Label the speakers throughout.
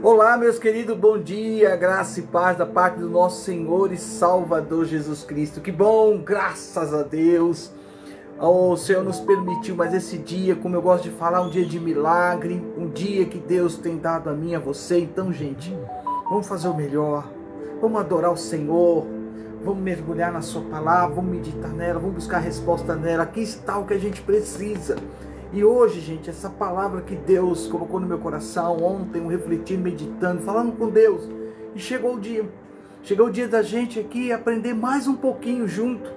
Speaker 1: Olá, meus queridos, bom dia, graça e paz da parte do nosso Senhor e Salvador Jesus Cristo. Que bom, graças a Deus. O Senhor nos permitiu mais esse dia, como eu gosto de falar, um dia de milagre, um dia que Deus tem dado a mim e a você. Então, gente, vamos fazer o melhor, vamos adorar o Senhor, vamos mergulhar na sua palavra, vamos meditar nela, vamos buscar resposta nela. Aqui está o que a gente precisa. E hoje, gente, essa palavra que Deus colocou no meu coração, ontem eu refletindo, meditando, falando com Deus, e chegou o dia da gente aqui aprender mais um pouquinho junto.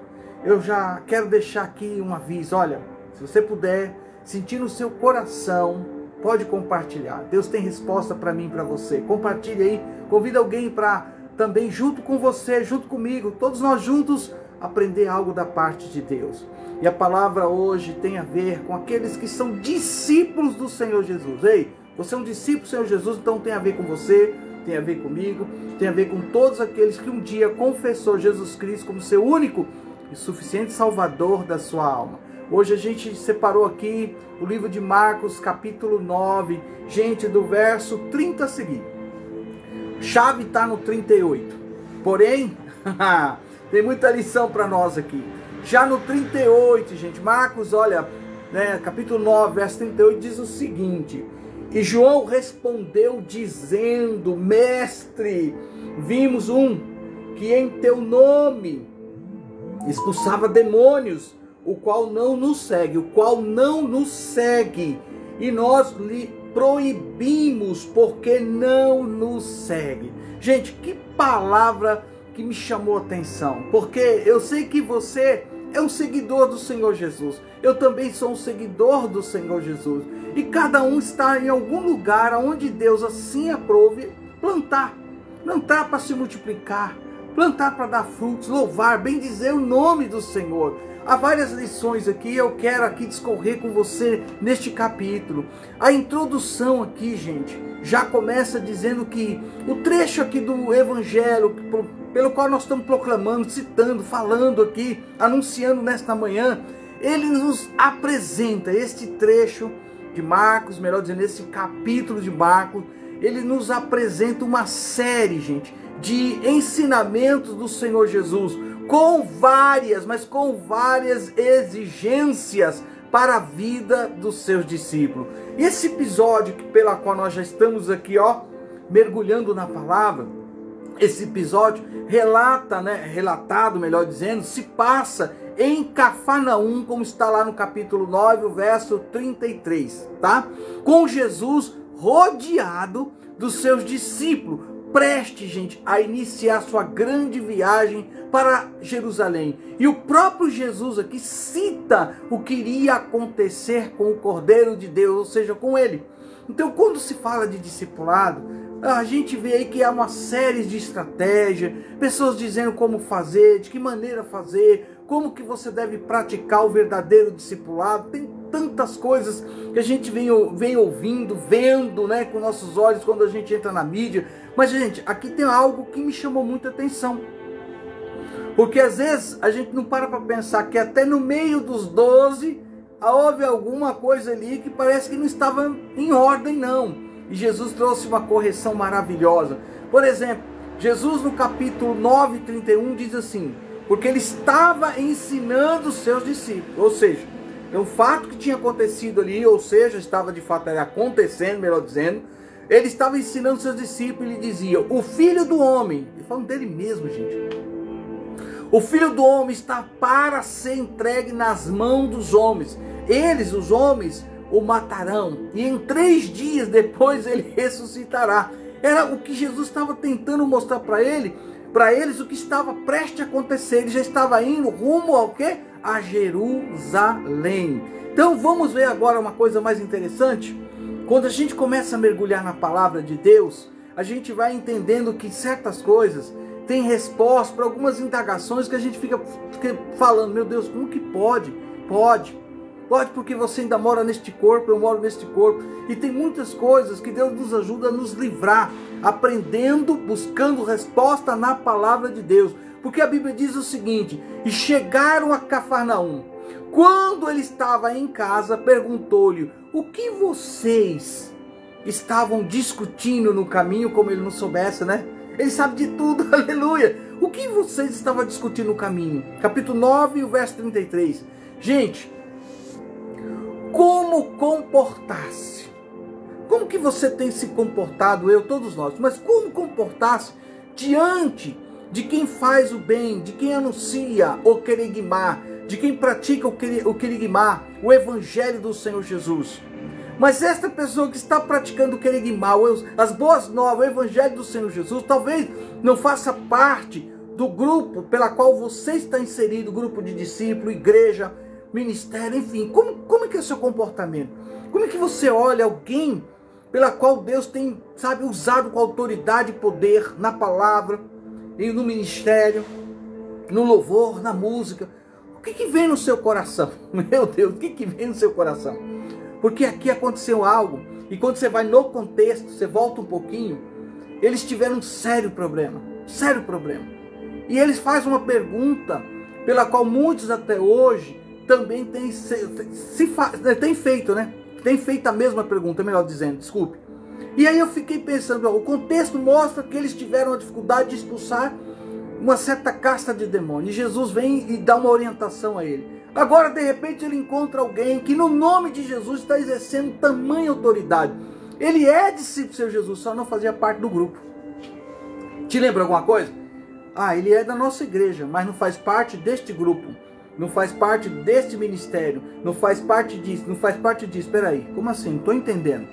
Speaker 1: Eu já quero deixar aqui um aviso, olha, se você puder, sentir no seu coração, pode compartilhar. Deus tem resposta para mim e para você. Compartilhe aí, convida alguém para também junto com você, junto comigo, todos nós juntos, aprender algo da parte de Deus. E a palavra hoje tem a ver com aqueles que são discípulos do Senhor Jesus. Ei, você é um discípulo do Senhor Jesus, então tem a ver com você, tem a ver comigo, tem a ver com todos aqueles que um dia confessou Jesus Cristo como seu único e suficiente Salvador da sua alma. Hoje a gente separou aqui o livro de Marcos, capítulo 9, gente, do verso 30 a seguir. Chave está no 38. Porém, tem muita lição para nós aqui. Já no 38, gente, Marcos, olha, capítulo 9, verso 38, diz o seguinte: E João respondeu dizendo, Mestre, vimos um que em teu nome expulsava demônios, o qual não nos segue, e nós lhe proibimos, porque não nos segue. Gente, que palavra que me chamou a atenção, porque eu sei que você é um seguidor do Senhor Jesus, eu também sou um seguidor do Senhor Jesus, e cada um está em algum lugar onde Deus assim aprove, plantar para se multiplicar, plantar para dar frutos, louvar, bendizer o nome do Senhor. Há várias lições aqui, eu quero aqui discorrer com você neste capítulo. A introdução aqui, gente, já começa dizendo que o trecho aqui do Evangelho, pelo qual nós estamos proclamando, citando, falando aqui, anunciando nesta manhã, ele nos apresenta este trecho de Marcos, melhor dizendo, esse capítulo de Marcos, ele nos apresenta uma série, gente, de ensinamentos do Senhor Jesus, com várias exigências para a vida dos seus discípulos. E esse episódio pela qual nós já estamos aqui, mergulhando na palavra, esse episódio relatado, melhor dizendo, se passa em Cafarnaum, como está lá no capítulo 9, o verso 33, tá? Com Jesus rodeado dos seus discípulos, preste, gente, a iniciar sua grande viagem para Jerusalém. E o próprio Jesus aqui cita o que iria acontecer com o Cordeiro de Deus, ou seja, com ele. Então, quando se fala de discipulado, a gente vê aí que há uma série de estratégias, pessoas dizendo como fazer, de que maneira fazer, como que você deve praticar o verdadeiro discipulado. Tem tantas coisas que a gente vem ouvindo, vendo, com nossos olhos quando a gente entra na mídia. Mas, gente, aqui tem algo que me chamou muita atenção. Porque às vezes a gente não para pensar que até no meio dos 12 houve alguma coisa ali que parece que não estava em ordem, não. E Jesus trouxe uma correção maravilhosa. Por exemplo, Jesus no capítulo 9, 31 diz assim: porque ele estava ensinando os seus discípulos. Ou seja, o fato que tinha acontecido ali, ou seja, estava de fato acontecendo, melhor dizendo, ele estava ensinando os seus discípulos e ele dizia: o Filho do Homem, ele falando dele mesmo, gente, o Filho do Homem está para ser entregue nas mãos dos homens. Eles, os homens, o matarão, e em 3 dias depois ele ressuscitará. Era o que Jesus estava tentando mostrar para eles o que estava prestes a acontecer. Ele já estava indo rumo ao quê? A Jerusalém. Então vamos ver agora uma coisa mais interessante. Quando a gente começa a mergulhar na palavra de Deus, a gente vai entendendo que certas coisas têm resposta para algumas indagações que a gente fica falando: meu Deus, como que pode? Pode porque você ainda mora neste corpo, eu moro neste corpo. E tem muitas coisas que Deus nos ajuda a nos livrar, aprendendo, buscando resposta na palavra de Deus. Porque a Bíblia diz o seguinte: e chegaram a Cafarnaum. Quando ele estava em casa, perguntou-lhe: o que vocês estavam discutindo no caminho, como ele não soubesse, né? Ele sabe de tudo, aleluia. O que vocês estavam discutindo no caminho? Capítulo 9, o verso 33. Gente, como comportar-se? Como que você tem se comportado, eu, todos nós, mas como comportar-se diante de quem faz o bem, de quem anuncia o querigmá, de quem pratica o querigmá, o evangelho do Senhor Jesus? Mas esta pessoa que está praticando o querigmá, as boas novas, o evangelho do Senhor Jesus, talvez não faça parte do grupo pela qual você está inserido, grupo de discípulo, igreja, ministério, enfim. Como é que é o seu comportamento? Como é que você olha alguém pela qual Deus tem, sabe, usado com autoridade e poder na palavra, e no ministério, no louvor, na música? O que vem no seu coração? Meu Deus, o que vem no seu coração? Porque aqui aconteceu algo, e quando você vai no contexto, você volta um pouquinho, eles tiveram um sério problema. E eles fazem uma pergunta, pela qual muitos até hoje também têm feito, né? Tem feito a mesma pergunta, melhor dizendo, desculpe. E aí eu fiquei pensando, o contexto mostra que eles tiveram a dificuldade de expulsar uma certa casta de demônios. E Jesus vem e dá uma orientação a ele. Agora, de repente, ele encontra alguém que no nome de Jesus está exercendo tamanha autoridade. Ele é discípulo do Senhor Jesus, só não fazia parte do grupo. Te lembra alguma coisa? Ele é da nossa igreja, mas não faz parte deste grupo. Não faz parte deste ministério. Não faz parte disso, não faz parte disso. Espera aí, como assim? Não estou entendendo.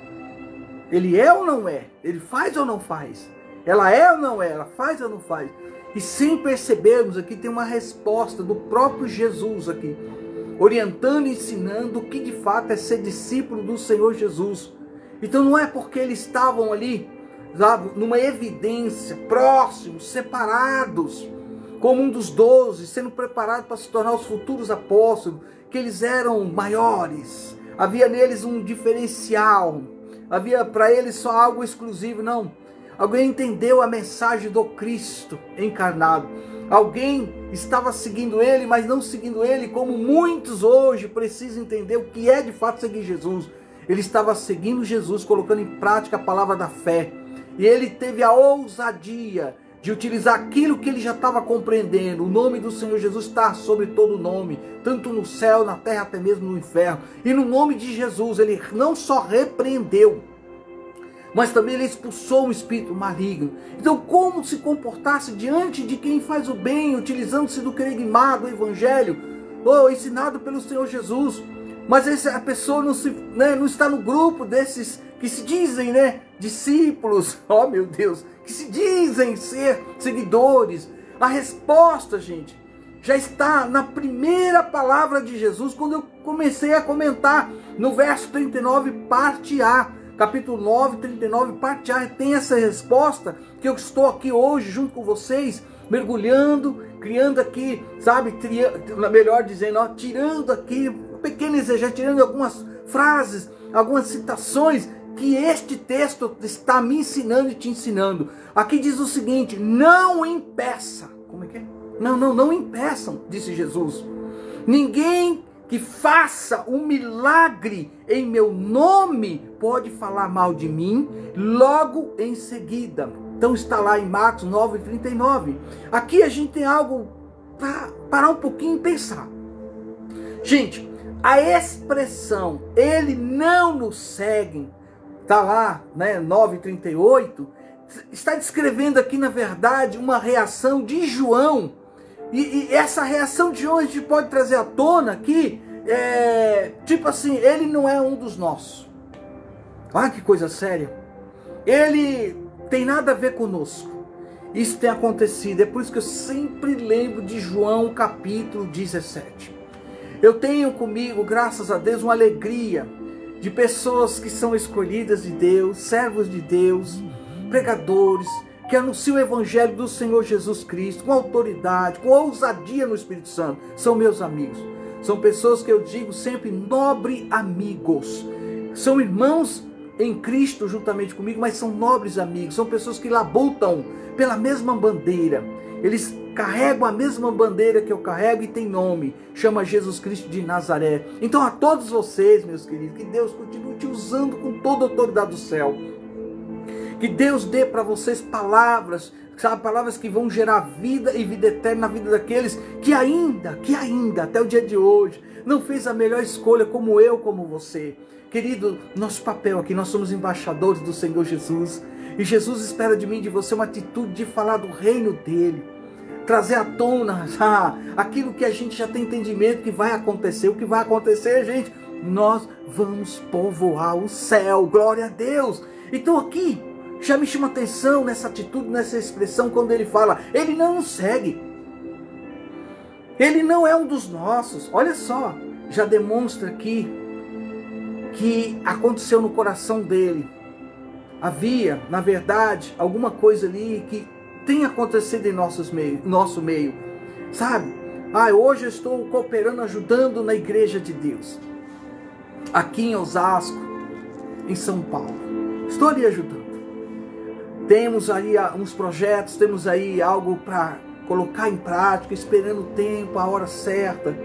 Speaker 1: Ele é ou não é? Ele faz ou não faz? Ela é ou não é? Ela faz ou não faz? E sem percebermos, aqui tem uma resposta do próprio Jesus aqui, orientando e ensinando o que de fato é ser discípulo do Senhor Jesus. Então não é porque eles estavam ali, sabe, numa evidência, próximos, separados, como um dos 12, sendo preparados para se tornar os futuros apóstolos, que eles eram maiores, havia neles um diferencial, havia para eles só algo exclusivo, não. Alguém entendeu a mensagem do Cristo encarnado. Alguém estava seguindo ele, mas não seguindo ele, como muitos hoje precisam entender o que é de fato seguir Jesus. Ele estava seguindo Jesus, colocando em prática a palavra da fé. E ele teve a ousadia de utilizar aquilo que ele já estava compreendendo. O nome do Senhor Jesus está sobre todo nome, tanto no céu, na terra, até mesmo no inferno. E no nome de Jesus, ele não só repreendeu, mas também ele expulsou um espírito maligno. Então, como se comportar-se diante de quem faz o bem, utilizando-se do querigmá, do evangelho, ensinado pelo Senhor Jesus? Mas a pessoa não está no grupo desses que se dizem, discípulos, meu Deus, que se dizem ser seguidores. A resposta, gente, já está na primeira palavra de Jesus, quando eu comecei a comentar no verso 39, parte A. Capítulo 9, 39, parte A, tem essa resposta que eu estou aqui hoje junto com vocês, mergulhando, criando aqui, sabe, melhor dizendo, tirando aqui, um pequeno exegese, tirando algumas frases, algumas citações que este texto está me ensinando e te ensinando. Aqui diz o seguinte: não impeça. Como é que é? Não impeçam, disse Jesus. Ninguém que faça um milagre em meu nome pode falar mal de mim logo em seguida. Então está lá em Marcos 9:39. Aqui a gente tem algo para parar um pouquinho e pensar. Gente, a expressão ele não nos segue, está lá, 9:38, está descrevendo aqui, na verdade, uma reação de João. E essa reação de João a gente pode trazer à tona aqui, tipo assim, ele não é um dos nossos. Olha que coisa séria. Ele tem nada a ver conosco. Isso tem acontecido, é por isso que eu sempre lembro de João capítulo 17. Eu tenho comigo, graças a Deus, uma alegria de pessoas que são escolhidas de Deus, servos de Deus, pregadores, que anunciam o evangelho do Senhor Jesus Cristo com autoridade, com ousadia no Espírito Santo. São meus amigos. São pessoas que eu digo sempre nobres amigos. São irmãos em Cristo juntamente comigo, mas são nobres amigos. São pessoas que labutam pela mesma bandeira. Eles carregam a mesma bandeira que eu carrego e tem nome, chama Jesus Cristo de Nazaré. Então a todos vocês, meus queridos, que Deus continue te usando com toda a autoridade do céu. Que Deus dê para vocês palavras, sabe, palavras que vão gerar vida e vida eterna na vida daqueles que ainda, até o dia de hoje, não fez a melhor escolha, como eu, como você. Querido, nosso papel aqui, nós somos embaixadores do Senhor Jesus. E Jesus espera de mim e de você uma atitude de falar do reino dele. Trazer à tona aquilo que a gente já tem entendimento que vai acontecer. O que vai acontecer, gente? Nós vamos povoar o céu. Glória a Deus. Então aqui, já me chama atenção nessa atitude, nessa expressão, quando ele fala, ele não nos segue. Ele não é um dos nossos. Olha só, já demonstra aqui que aconteceu no coração dele. Havia, na verdade, alguma coisa ali que tem acontecido em nosso meio. Sabe? Hoje eu estou cooperando, ajudando na igreja de Deus. Aqui em Osasco, em São Paulo. Estou ali ajudando. Temos aí uns projetos, temos aí algo para colocar em prática, esperando o tempo, a hora certa.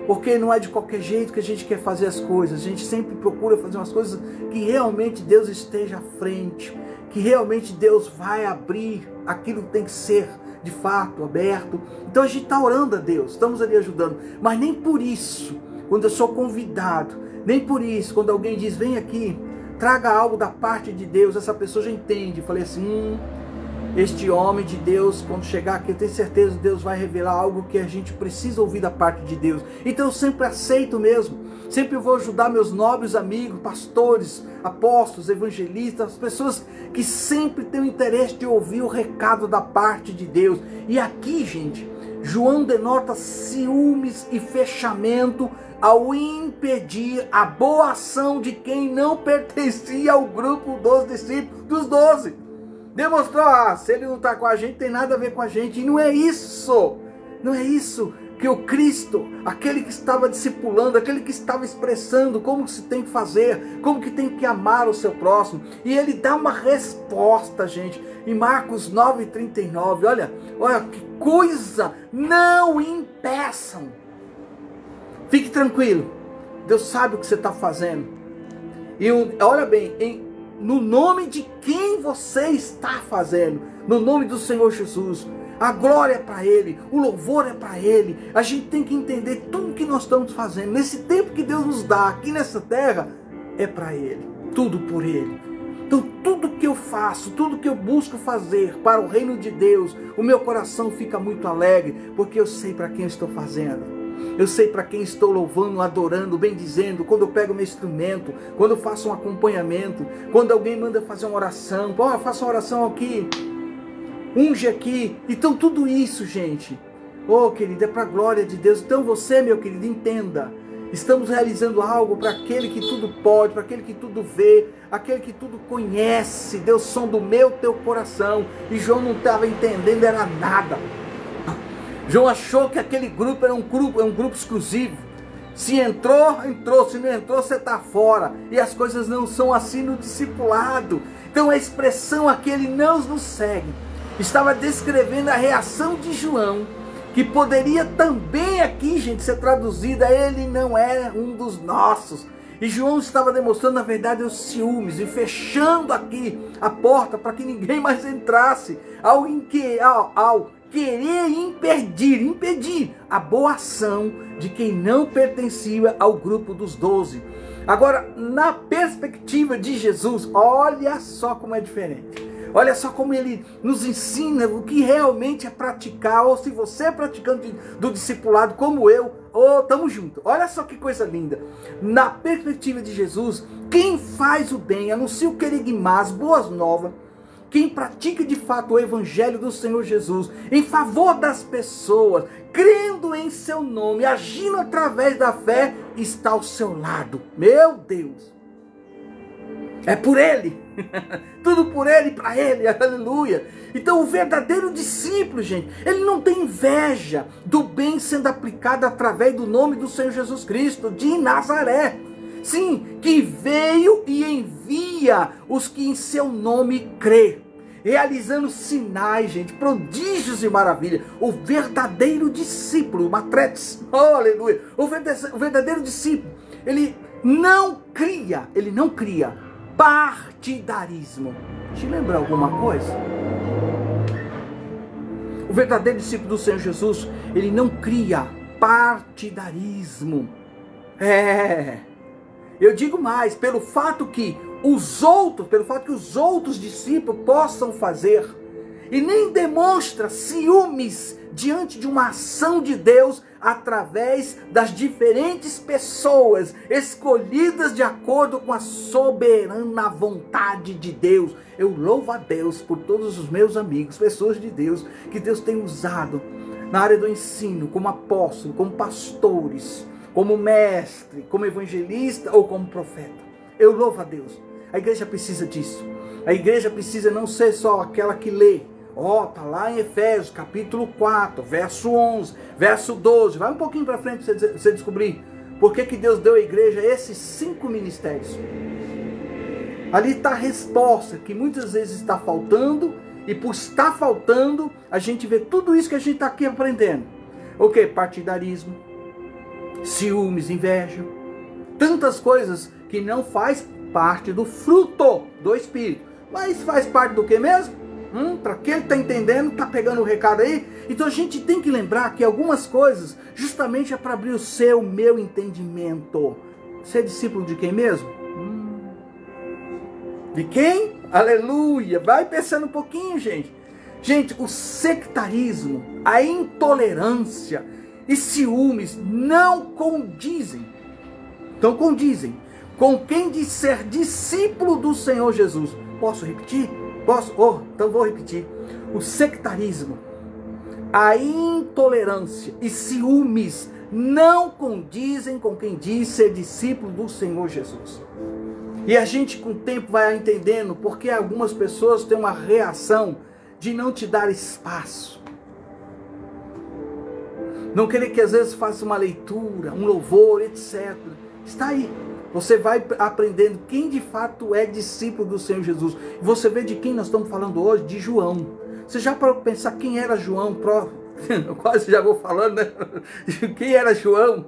Speaker 1: Porque não é de qualquer jeito que a gente quer fazer as coisas. A gente sempre procura fazer umas coisas que realmente Deus esteja à frente. Que realmente Deus vai abrir aquilo que tem que ser, de fato, aberto. Então a gente está orando a Deus, estamos ali ajudando. Mas nem por isso, quando eu sou convidado, nem por isso, quando alguém diz, vem aqui, traga algo da parte de Deus, essa pessoa já entende. Falei assim, este homem de Deus, quando chegar aqui, eu tenho certeza que Deus vai revelar algo que a gente precisa ouvir da parte de Deus. Então eu sempre aceito mesmo, sempre vou ajudar meus nobres amigos, pastores, apóstolos, evangelistas, as pessoas que sempre têm o interesse de ouvir o recado da parte de Deus. E aqui, gente, João denota ciúmes e fechamento ao impedir a boa ação de quem não pertencia ao grupo dos discípulos, dos 12. Demonstrou, se ele não está com a gente, tem nada a ver com a gente. E não é isso que o Cristo, aquele que estava discipulando, aquele que estava expressando como se tem que fazer, como que tem que amar o seu próximo. E ele dá uma resposta, gente, em Marcos 9:39. Olha que coisa, não impeçam. Fique tranquilo, Deus sabe o que você está fazendo. E olha bem, no nome de quem você está fazendo, no nome do Senhor Jesus, a glória é para Ele, o louvor é para Ele. A gente tem que entender tudo que nós estamos fazendo, nesse tempo que Deus nos dá aqui nessa terra, é para Ele, tudo por Ele. Então tudo que eu faço, tudo que eu busco fazer para o reino de Deus, o meu coração fica muito alegre, porque eu sei para quem eu estou fazendo. Eu sei para quem estou louvando, adorando, bendizendo, quando eu pego meu instrumento, quando eu faço um acompanhamento, quando alguém manda fazer uma oração, faça uma oração aqui, unge aqui. Então tudo isso, gente, querido, é para a glória de Deus. Então você, meu querido, entenda, estamos realizando algo para aquele que tudo pode, para aquele que tudo vê, aquele que tudo conhece. Deus som do meu, teu coração. E João não estava entendendo, era nada. João achou que aquele grupo era um grupo exclusivo. Se entrou, entrou. Se não entrou, você está fora. E as coisas não são assim no discipulado. Então a expressão aqui, ele não nos segue, estava descrevendo a reação de João, que poderia também aqui, gente, ser traduzida, ele não é um dos nossos. E João estava demonstrando, na verdade, os ciúmes e fechando aqui a porta para que ninguém mais entrasse, ao querer impedir a boa ação de quem não pertencia ao grupo dos 12. Agora, na perspectiva de Jesus, olha só como é diferente. Olha só como ele nos ensina o que realmente é praticar, ou se você é praticante do discipulado como eu, estamos juntos. Olha só que coisa linda. Na perspectiva de Jesus, quem faz o bem, anuncia o querigmá, as boas novas, quem pratica de fato o evangelho do Senhor Jesus em favor das pessoas, crendo em seu nome, agindo através da fé, está ao seu lado. Meu Deus! É por Ele, tudo por Ele e para Ele, aleluia. Então o verdadeiro discípulo, gente, ele não tem inveja do bem sendo aplicado através do nome do Senhor Jesus Cristo de Nazaré. Sim, que veio e envia os que em seu nome crê. realizando sinais, gente, prodígios e maravilhas. O verdadeiro discípulo, matretes, oh, aleluia, o verdadeiro discípulo, ele não cria partidarismo. Te lembra alguma coisa? O verdadeiro discípulo do Senhor Jesus, ele não cria partidarismo. Eu digo mais, pelo fato que os outros discípulos possam fazer, e nem demonstra ciúmes diante de uma ação de Deus através das diferentes pessoas escolhidas de acordo com a soberana vontade de Deus. Eu louvo a Deus por todos os meus amigos, pessoas de Deus, que Deus tem usado na área do ensino, como apóstolo, como pastores, como mestre, como evangelista ou como profeta. Eu louvo a Deus. A igreja precisa disso. A igreja precisa não ser só aquela que lê. Está lá em Efésios, capítulo 4, verso 11, verso 12. Vai um pouquinho para frente para você descobrir por que Deus deu à igreja esses 5 ministérios. Ali está a resposta que muitas vezes está faltando, e por estar faltando, a gente vê tudo isso que a gente está aqui aprendendo. O que? Partidarismo, ciúmes, inveja, tantas coisas que não faz parte do fruto do Espírito. Mas faz parte do que mesmo? Para quem está entendendo, está pegando o recado aí? Então a gente tem que lembrar que algumas coisas justamente é para abrir o meu entendimento. Você é discípulo de quem mesmo? De quem? Aleluia! Vai pensando um pouquinho, gente. Gente, o sectarismo, a intolerância e ciúmes não condizem. Então condizem com quem diz ser discípulo do Senhor Jesus. Posso repetir? Posso? Então vou repetir. O sectarismo, a intolerância e ciúmes não condizem com quem diz ser discípulo do Senhor Jesus. E a gente com o tempo vai entendendo porque algumas pessoas têm uma reação de não te dar espaço. Não querer que às vezes faça uma leitura, um louvor, etc. Está aí. Você vai aprendendo quem de fato é discípulo do Senhor Jesus. E você vê de quem nós estamos falando hoje? De João. Você já parou para pensar quem era João? Eu quase já vou falando, né? Quem era João?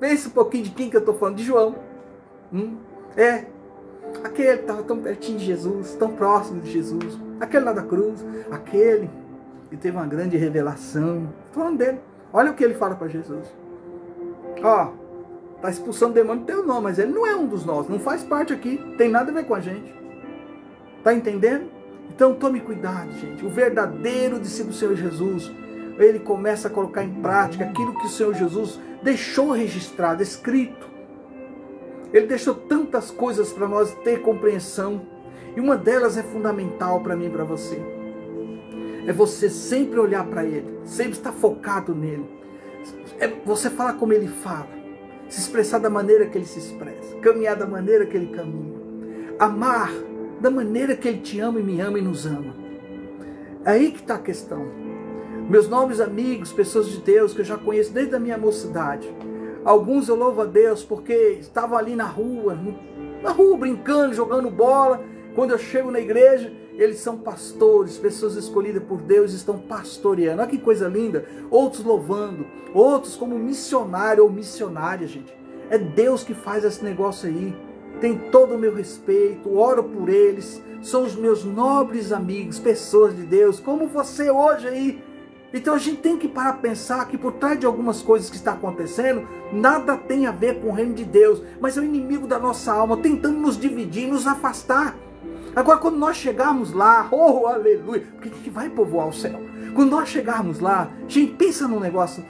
Speaker 1: Pensa um pouquinho de quem que eu estou falando. De João. Aquele que estava tão pertinho de Jesus, tão próximo de Jesus. Aquele lá da cruz. Aquele que teve uma grande revelação. Estou falando dele. Olha o que ele fala para Jesus. Está expulsando demônio teu nome, mas ele não é um dos nossos, não faz parte aqui, tem nada a ver com a gente. Está entendendo? Então tome cuidado, gente. O verdadeiro discípulo do Senhor Jesus, ele começa a colocar em prática aquilo que o Senhor Jesus deixou registrado, escrito. Ele deixou tantas coisas para nós ter compreensão, e uma delas é fundamental para mim e para você. É você sempre olhar para ele, sempre estar focado nele. É você falar como ele fala. Se expressar da maneira que ele se expressa, caminhar da maneira que ele caminha, amar da maneira que ele te ama e me ama e nos ama. É aí que está a questão. Meus nobres amigos, pessoas de Deus que eu já conheço desde a minha mocidade, alguns eu louvo a Deus porque estavam ali na rua brincando, jogando bola. Quando eu chego na igreja, eles são pastores, pessoas escolhidas por Deus, estão pastoreando. Olha que coisa linda. Outros louvando, outros como missionário ou missionária, gente. É Deus que faz esse negócio aí. Tem todo o meu respeito, oro por eles. São os meus nobres amigos, pessoas de Deus, como você hoje aí. Então a gente tem que parar a pensar que por trás de algumas coisas que está acontecendo, nada tem a ver com o reino de Deus, mas é o inimigo da nossa alma, tentando nos dividir, nos afastar. Agora, quando nós chegarmos lá, aleluia, porque a gente vai povoar o céu. Quando nós chegarmos lá, gente, pensa num negócio,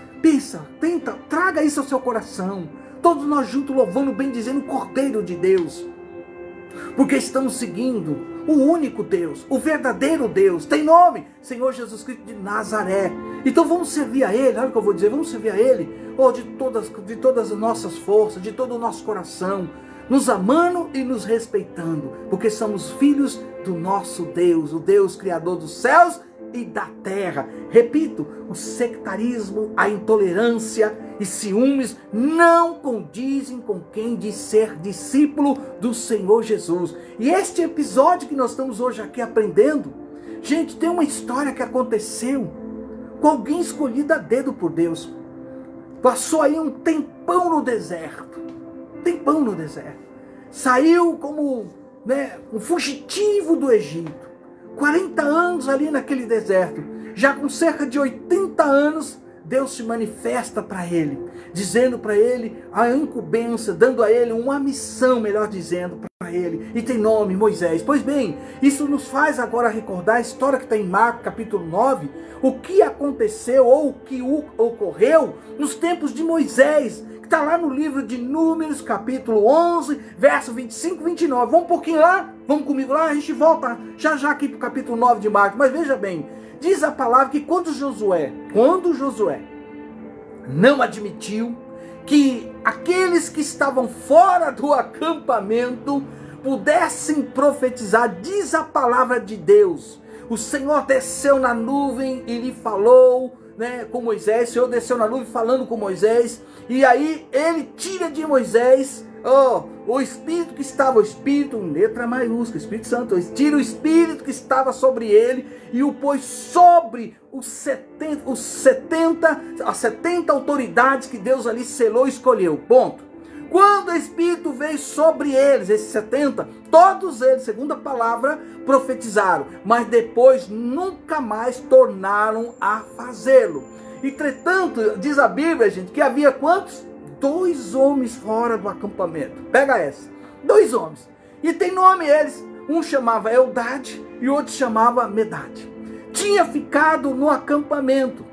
Speaker 1: tenta, traga isso ao seu coração. Todos nós juntos louvando, bendizendo o Cordeiro de Deus. Porque estamos seguindo o único Deus, o verdadeiro Deus, tem nome, Senhor Jesus Cristo de Nazaré. Então vamos servir a Ele, olha o que eu vou dizer, vamos servir a Ele, de todas as nossas forças, de todo o nosso coração, nos amando e nos respeitando, porque somos filhos do nosso Deus, o Deus Criador dos céus e da terra. Repito, o sectarismo, a intolerância e ciúmes não condizem com quem diz ser discípulo do Senhor Jesus. E este episódio que nós estamos hoje aqui aprendendo, gente, tem uma história que aconteceu com alguém escolhido a dedo por Deus. Passou aí um tempão no deserto. Tempão no deserto. Saiu como um fugitivo do Egito. 40 anos ali naquele deserto. Já com cerca de 80 anos, Deus se manifesta para ele, dizendo para ele a incumbência, dando a ele uma missão, melhor dizendo, para ele. E tem nome, Moisés. Pois bem, isso nos faz agora recordar a história que está em Marcos capítulo 9, o que aconteceu ou o que ocorreu nos tempos de Moisés, que está lá no livro de Números, capítulo 11, verso 25 e 29. Vamos um pouquinho lá? Vamos comigo lá? A gente volta já aqui para o capítulo 9 de Marcos. Mas veja bem, diz a palavra que quando Josué não admitiu que aqueles que estavam fora do acampamento pudessem profetizar, diz a palavra de Deus, o Senhor desceu na nuvem e lhe falou, com Moisés. O Senhor desceu na nuvem falando com Moisés, e aí ele tira de Moisés o Espírito que estava, o Espírito, letra maiúscula, Espírito Santo, tira o Espírito que estava sobre ele e o pôs sobre as 70 autoridades que Deus ali selou e escolheu. Ponto. Quando o Espírito veio sobre eles, esses 70, todos eles, segundo a palavra, profetizaram, mas depois nunca mais tornaram a fazê-lo. Entretanto, diz a Bíblia, gente, que havia quantos? 2 homens fora do acampamento. Pega essa. 2 homens. E tem nome eles. Um chamava Eldade e outro chamava Medade. Tinha ficado no acampamento.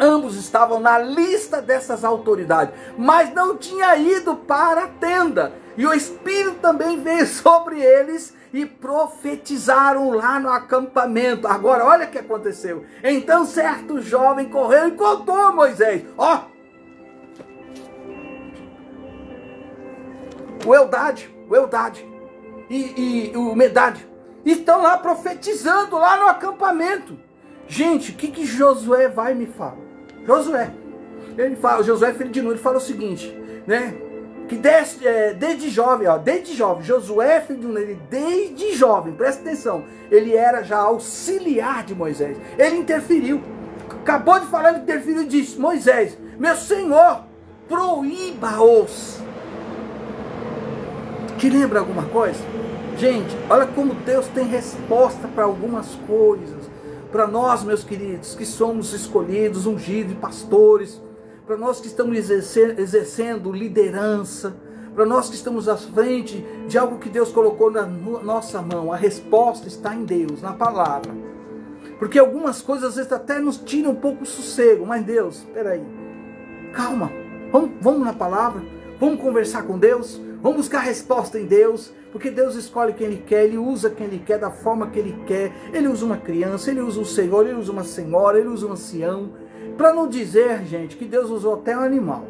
Speaker 1: Ambos estavam na lista dessas autoridades, mas não tinha ido para a tenda. E o Espírito também veio sobre eles e profetizaram lá no acampamento. Agora, olha o que aconteceu. Então certo jovem correu e contou a Moisés. O Eldade e o Medade estão lá profetizando lá no acampamento. Gente, o que Josué vai me falar? Josué filho de Nun, ele fala o seguinte, que desde jovem, Josué filho de Nun, desde jovem, presta atenção, ele era já auxiliar de Moisés. Ele interferiu, acabou de falar, ele interferiu e disse: Moisés, meu senhor, proíba-os. Te lembra alguma coisa? Gente, olha como Deus tem resposta para algumas coisas. Para nós, meus queridos, que somos escolhidos, ungidos, pastores, para nós que estamos exercendo liderança, para nós que estamos à frente de algo que Deus colocou na nossa mão, a resposta está em Deus, na palavra. Porque algumas coisas às vezes até nos tiram um pouco o sossego, mas Deus, espera aí, calma, vamos na palavra, vamos conversar com Deus, vamos buscar resposta em Deus, porque Deus escolhe quem Ele quer, Ele usa quem Ele quer, da forma que Ele quer. Ele usa uma criança, Ele usa um senhor, Ele usa uma senhora, Ele usa um ancião. Para não dizer, gente, que Deus usou até um animal.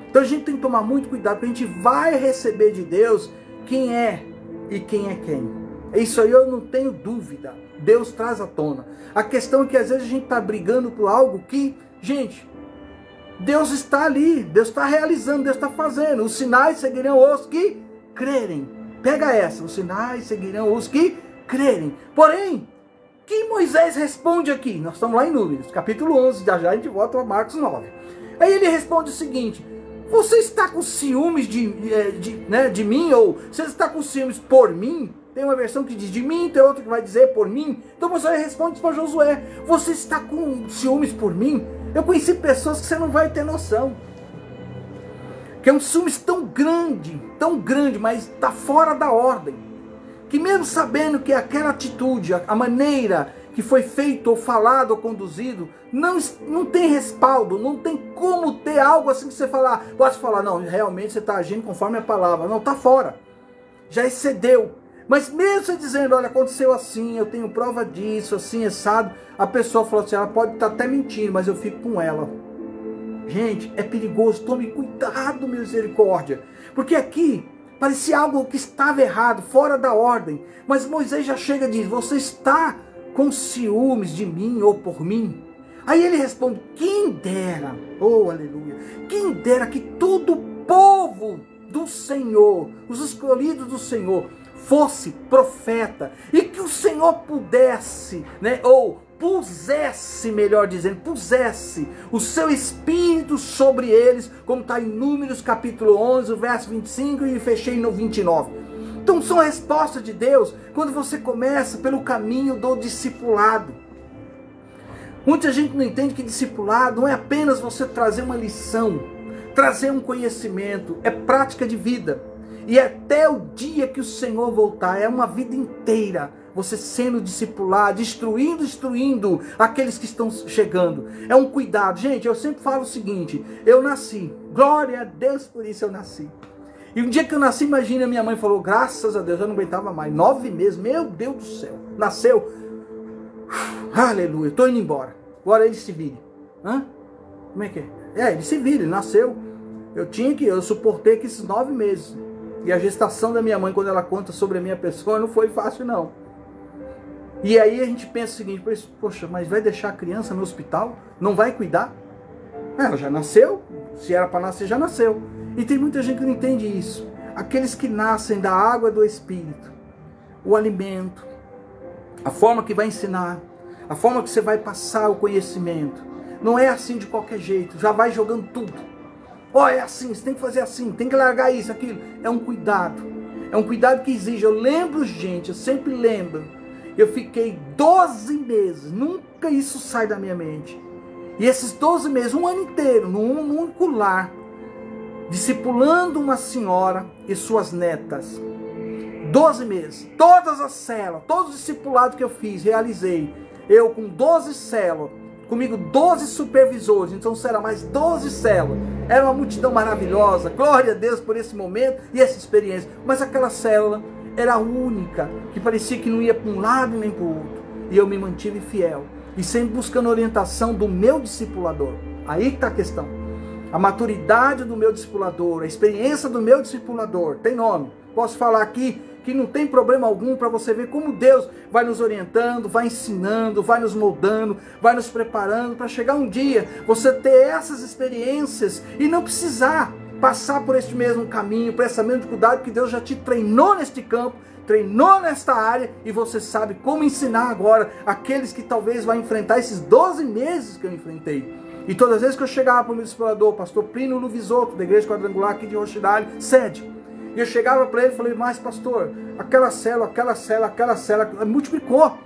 Speaker 1: Então a gente tem que tomar muito cuidado, porque a gente vai receber de Deus quem é e quem é quem. Isso aí eu não tenho dúvida. Deus traz à tona. A questão é que às vezes a gente está brigando por algo que, gente, Deus está ali, Deus está realizando, Deus está fazendo. Os sinais seguirão os que crerem. Pega essa, os sinais seguirão os que crerem. Porém, que Moisés responde aqui? Nós estamos lá em Números, capítulo 11, já a gente volta a Marcos 9. Aí ele responde o seguinte: você está com ciúmes de mim? Ou você está com ciúmes por mim? Tem uma versão que diz de mim, tem outra que vai dizer por mim. Então Moisés responde para Josué: você está com ciúmes por mim? Eu conheci pessoas que você não vai ter noção, que é um ciúmes tão grande, mas está fora da ordem, que mesmo sabendo que aquela atitude, a maneira que foi feito, ou falado, ou conduzido, não tem respaldo, não tem como ter algo assim que você pode falar, não, realmente você está agindo conforme a palavra. Não, está fora, já excedeu. Mas mesmo você dizendo, olha, aconteceu assim, eu tenho prova disso, assim, assado, a pessoa falou assim, ela pode estar até mentindo, mas eu fico com ela. Gente, é perigoso, tome cuidado, misericórdia. Porque aqui parecia algo que estava errado, fora da ordem. Mas Moisés já chega e diz, você está com ciúmes de mim ou por mim? Aí ele responde: quem dera, oh aleluia, quem dera que todo o povo do Senhor, os escolhidos do Senhor, fosse profeta, e que o Senhor pudesse, né, ou pusesse, melhor dizendo, pusesse o seu espírito sobre eles, como está em Números capítulo 11, verso 25, e fechei no 29. Então são respostas de Deus quando você começa pelo caminho do discipulado. Muita gente não entende que discipulado não é apenas você trazer uma lição, trazer um conhecimento, é prática de vida. E até o dia que o Senhor voltar, é uma vida inteira você sendo discipulado, instruindo aqueles que estão chegando. É um cuidado. Gente, eu sempre falo o seguinte: eu nasci, glória a Deus por isso eu nasci. E um dia que eu nasci, imagina, minha mãe falou, graças a Deus, eu não aguentava mais, 9 meses, meu Deus do céu, nasceu, aleluia, estou indo embora, agora ele se vire. Hã? Como é que é? Ele se vire, ele nasceu, eu suportei aqui esses 9 meses. E a gestação da minha mãe, quando ela conta sobre a minha pessoa, não foi fácil não. E aí a gente pensa o seguinte: poxa, mas vai deixar a criança no hospital? Não vai cuidar? Ela já nasceu, se era para nascer, já nasceu. E tem muita gente que não entende isso. Aqueles que nascem da água do Espírito, o alimento, a forma que vai ensinar, a forma que você vai passar o conhecimento, não é assim de qualquer jeito, já vai jogando tudo. Ó, é assim, você tem que fazer assim, tem que largar isso, aquilo. É um cuidado que exige. Eu lembro, gente, eu sempre lembro, eu fiquei 12 meses, nunca isso sai da minha mente. E esses 12 meses, um ano inteiro, num único lar, discipulando uma senhora e suas netas. 12 meses, todas as células, todos os discipulados que eu fiz, realizei. Eu com 12 células, comigo 12 supervisores, então será mais 12 células. Era uma multidão maravilhosa, glória a Deus por esse momento e essa experiência. Mas aquela célula era a única, que parecia que não ia para um lado nem para o outro. E eu me mantive fiel, e sempre buscando orientação do meu discipulador. Aí que está a questão. A maturidade do meu discipulador, a experiência do meu discipulador, tem nome. Posso falar aqui que não tem problema algum, para você ver como Deus vai nos orientando, vai ensinando, vai nos moldando, vai nos preparando para chegar um dia você ter essas experiências e não precisar passar por este mesmo caminho, por essa mesma dificuldade, que Deus já te treinou neste campo, treinou nesta área, e você sabe como ensinar agora aqueles que talvez vão enfrentar esses 12 meses que eu enfrentei. E todas as vezes que eu chegava para o meu discipulador, pastor Plínio Luvisoto, da Igreja Quadrangular aqui de Rochidale, sede, e eu chegava para ele e falei: mas pastor, aquela célula multiplicou,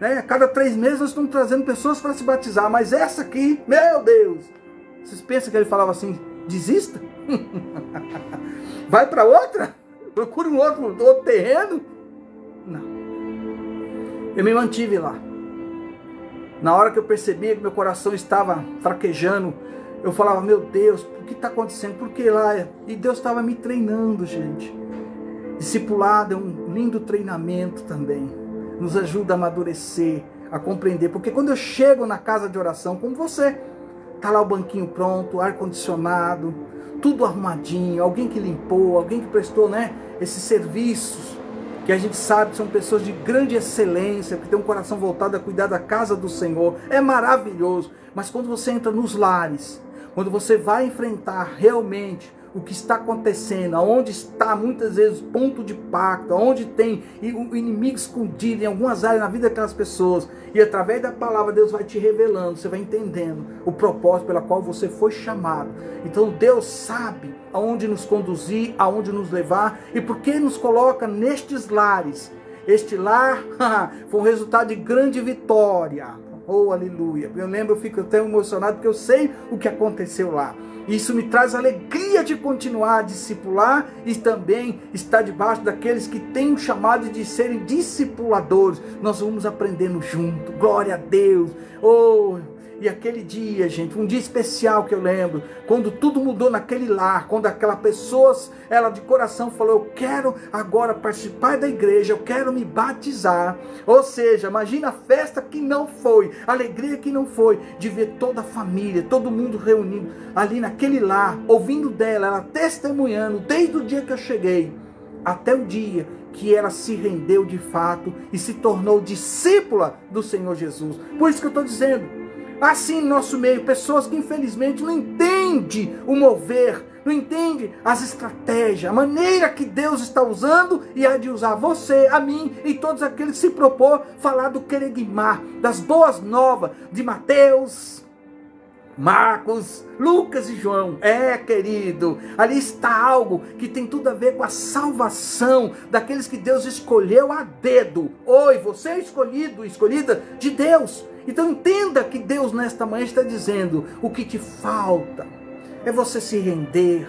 Speaker 1: né? Cada 3 meses nós estamos trazendo pessoas para se batizar, mas essa aqui, meu Deus, vocês pensam que ele falava assim: desista? Vai para outra? Procura um outro terreno? Não. Eu me mantive lá. Na hora que eu percebia que meu coração estava fraquejando, eu falava: meu Deus, o que está acontecendo? Por que lá? E Deus estava me treinando, gente. Discipulado é um lindo treinamento também. Nos ajuda a amadurecer, a compreender. Porque quando eu chego na casa de oração, como você, está lá o banquinho pronto, ar-condicionado, tudo arrumadinho, alguém que limpou, alguém que prestou, né, esses serviços, que a gente sabe que são pessoas de grande excelência, que tem um coração voltado a cuidar da casa do Senhor. É maravilhoso. Mas quando você entra nos lares, quando você vai enfrentar realmente o que está acontecendo, aonde está muitas vezes o ponto de pacto, aonde tem o inimigo escondido em algumas áreas na vida daquelas pessoas, e através da palavra Deus vai te revelando, você vai entendendo o propósito pela qual você foi chamado. Então Deus sabe aonde nos conduzir, aonde nos levar, e por que nos coloca nestes lares. Este lar foi um resultado de grande vitória. Oh, aleluia. Eu lembro, eu fico até emocionado, porque eu sei o que aconteceu lá. Isso me traz alegria de continuar a discipular e também estar debaixo daqueles que têm o chamado de serem discipuladores. Nós vamos aprendendo junto. Glória a Deus. Oh, e aquele dia, gente, um dia especial que eu lembro, quando tudo mudou naquele lar, quando aquela pessoa, ela de coração falou: eu quero agora participar da igreja, eu quero me batizar. Ou seja, imagina a festa que não foi, a alegria que não foi, de ver toda a família, todo mundo reunido ali naquele lar, ouvindo dela, ela testemunhando, desde o dia que eu cheguei, até o dia que ela se rendeu de fato e se tornou discípula do Senhor Jesus. Por isso que eu estou dizendo, assim no nosso meio, pessoas que infelizmente não entendem o mover, não entendem as estratégias, a maneira que Deus está usando e há de usar você, a mim e todos aqueles que se propor falar do querigmá, das boas novas de Mateus, Marcos, Lucas e João. Querido, ali está algo que tem tudo a ver com a salvação daqueles que Deus escolheu a dedo. Oi, você é escolhido, escolhida de Deus. Então entenda que Deus nesta manhã está dizendo: o que te falta é você se render,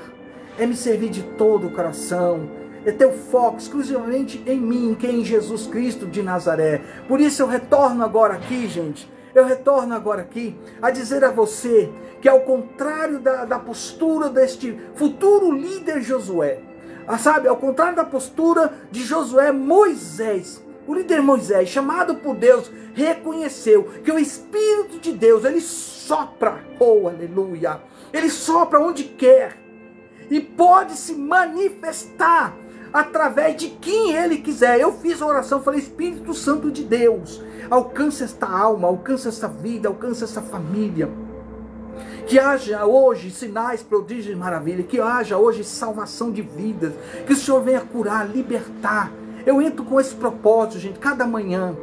Speaker 1: é me servir de todo o coração, é ter o foco exclusivamente em mim, que é em Jesus Cristo de Nazaré. Por isso eu retorno agora aqui, gente, eu retorno agora aqui a dizer a você que, ao contrário da postura deste futuro líder Josué, sabe, ao contrário da postura de Josué, Moisés, o líder Moisés, chamado por Deus, reconheceu que o Espírito de Deus, ele sopra, oh aleluia, ele sopra onde quer e pode se manifestar através de quem ele quiser. Eu fiz a oração, falei: Espírito Santo de Deus, alcança esta alma, alcança essa vida, alcança essa família. Que haja hoje sinais, prodígios e maravilhas, que haja hoje salvação de vidas, que o Senhor venha curar, libertar. Eu entro com esse propósito, gente, cada manhã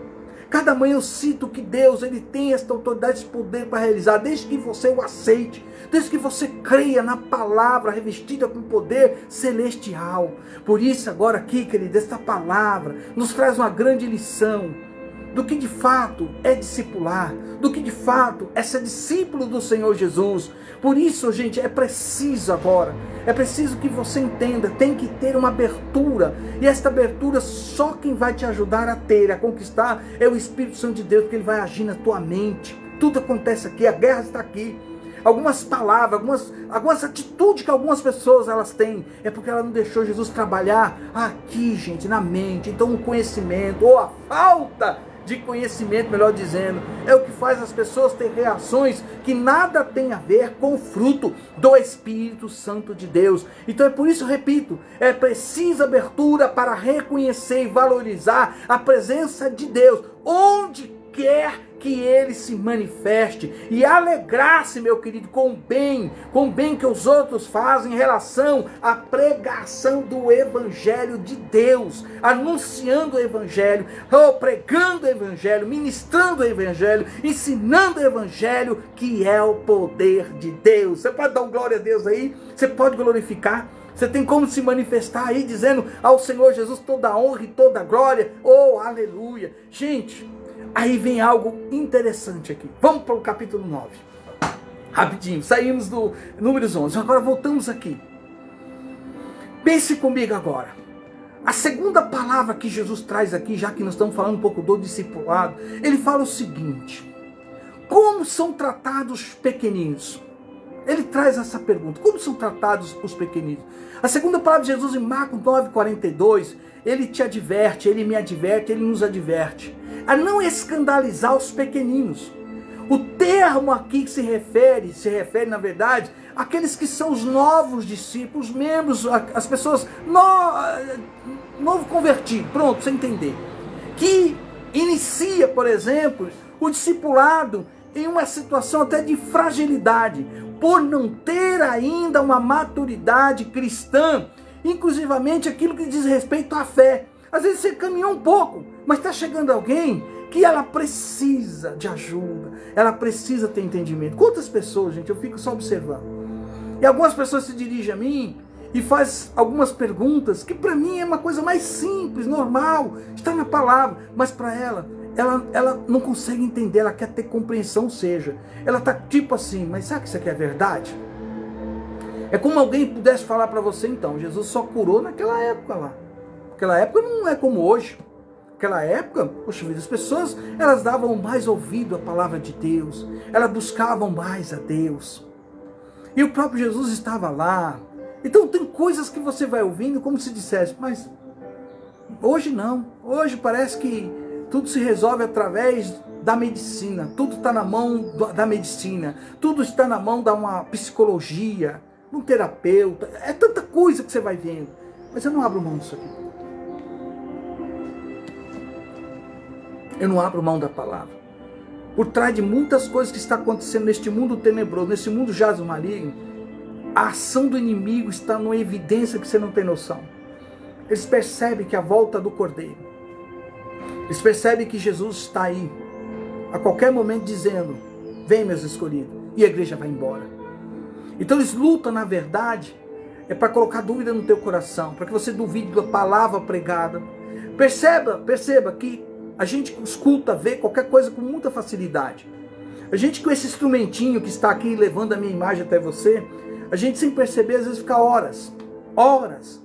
Speaker 1: eu sinto que Deus, ele tem esta autoridade, esse poder para realizar, desde que você o aceite, desde que você creia na palavra revestida com poder celestial. Por isso agora aqui, querido, esta palavra nos traz uma grande lição do que de fato é discipular, do que de fato é ser discípulo do Senhor Jesus. Por isso, gente, é preciso agora, é preciso que você entenda, tem que ter uma abertura, e esta abertura só quem vai te ajudar a ter, a conquistar, é o Espírito Santo de Deus, porque ele vai agir na tua mente. Tudo acontece aqui, a guerra está aqui. Algumas palavras, algumas atitudes que algumas pessoas elas têm, é porque ela não deixou Jesus trabalhar aqui, gente, na mente. Então o conhecimento, ou a falta de conhecimento, melhor dizendo, é o que faz as pessoas ter reações que nada tem a ver com o fruto do Espírito Santo de Deus. Então é por isso, eu repito, é preciso abertura para reconhecer e valorizar a presença de Deus onde quer que ele se manifeste, e alegrar-se, meu querido, com o bem que os outros fazem em relação à pregação do Evangelho de Deus, anunciando o Evangelho, pregando o Evangelho, ministrando o Evangelho, ensinando o Evangelho, que é o poder de Deus. Você pode dar um glória a Deus aí? Você pode glorificar? Você tem como se manifestar aí, dizendo ao Senhor Jesus toda a honra e toda a glória? Oh, aleluia! Gente, aí vem algo interessante aqui. Vamos para o capítulo 9. Rapidinho, saímos do Números 11. Agora voltamos aqui. Pense comigo agora. A segunda palavra que Jesus traz aqui, já que nós estamos falando um pouco do discipulado, ele fala o seguinte: como são tratados os pequeninos? Ele traz essa pergunta: como são tratados os pequeninos? A segunda palavra de Jesus em Marcos 9,42, ele te adverte, ele me adverte, ele nos adverte a não escandalizar os pequeninos. O termo aqui que se refere na verdade àqueles que são os novos discípulos, os membros, as pessoas novo convertido, pronto, você entender, que inicia, por exemplo, o discipulado em uma situação até de fragilidade, por não ter ainda uma maturidade cristã, inclusivamente aquilo que diz respeito à fé. Às vezes você caminhou um pouco, mas está chegando alguém que ela precisa de ajuda, ela precisa ter entendimento. Quantas pessoas, gente, eu fico só observando, e algumas pessoas se dirigem a mim e faz algumas perguntas que para mim é uma coisa mais simples, normal, está na palavra, mas para ela não consegue entender, ela quer ter compreensão, ou seja, ela está tipo assim: mas sabe que isso aqui é verdade? É como alguém pudesse falar para você: então, Jesus só curou naquela época lá. Aquela época não é como hoje. Aquela época, poxa vida, as pessoas, elas davam mais ouvido à palavra de Deus, elas buscavam mais a Deus. E o próprio Jesus estava lá. Então tem coisas que você vai ouvindo como se dissesse: mas hoje não. Hoje parece que tudo se resolve através da medicina. Tudo está na mão da medicina. Tudo está na mão da uma psicologia, um terapeuta. É tanta coisa que você vai vendo. Mas eu não abro mão disso aqui. Eu não abro mão da palavra. por trás de muitas coisas que está acontecendo neste mundo tenebroso, nesse mundo jaz maligno, a ação do inimigo está numa evidência que você não tem noção. Eles percebem que a volta do Cordeiro, eles percebem que Jesus está aí, a qualquer momento dizendo, vem meus escolhidos, e a igreja vai embora. Então eles lutam, na verdade, para colocar dúvida no teu coração, para que você duvide da palavra pregada. Perceba que a gente escuta, vê qualquer coisa com muita facilidade. A gente com esse instrumentinho que está aqui levando a minha imagem até você, a gente sem perceber às vezes fica horas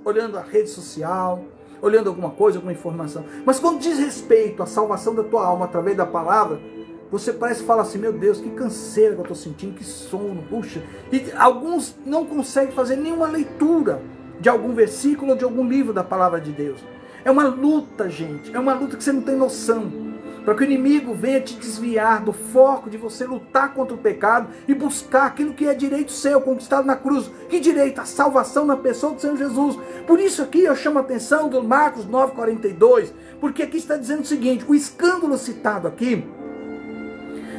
Speaker 1: olhando a rede social, olhando alguma coisa, alguma informação. Mas quando diz respeito à salvação da tua alma através da palavra, você parece que fala assim, meu Deus, que canseira que eu estou sentindo, que sono, puxa. E alguns não conseguem fazer nenhuma leitura de algum versículo ou de algum livro da palavra de Deus. É uma luta, gente, é uma luta que você não tem noção. Para que o inimigo venha te desviar do foco de você lutar contra o pecado e buscar aquilo que é direito seu, conquistado na cruz. Que direito? A salvação na pessoa do Senhor Jesus. Por isso aqui eu chamo a atenção do Marcos 9,42, porque aqui está dizendo o seguinte, o escândalo citado aqui,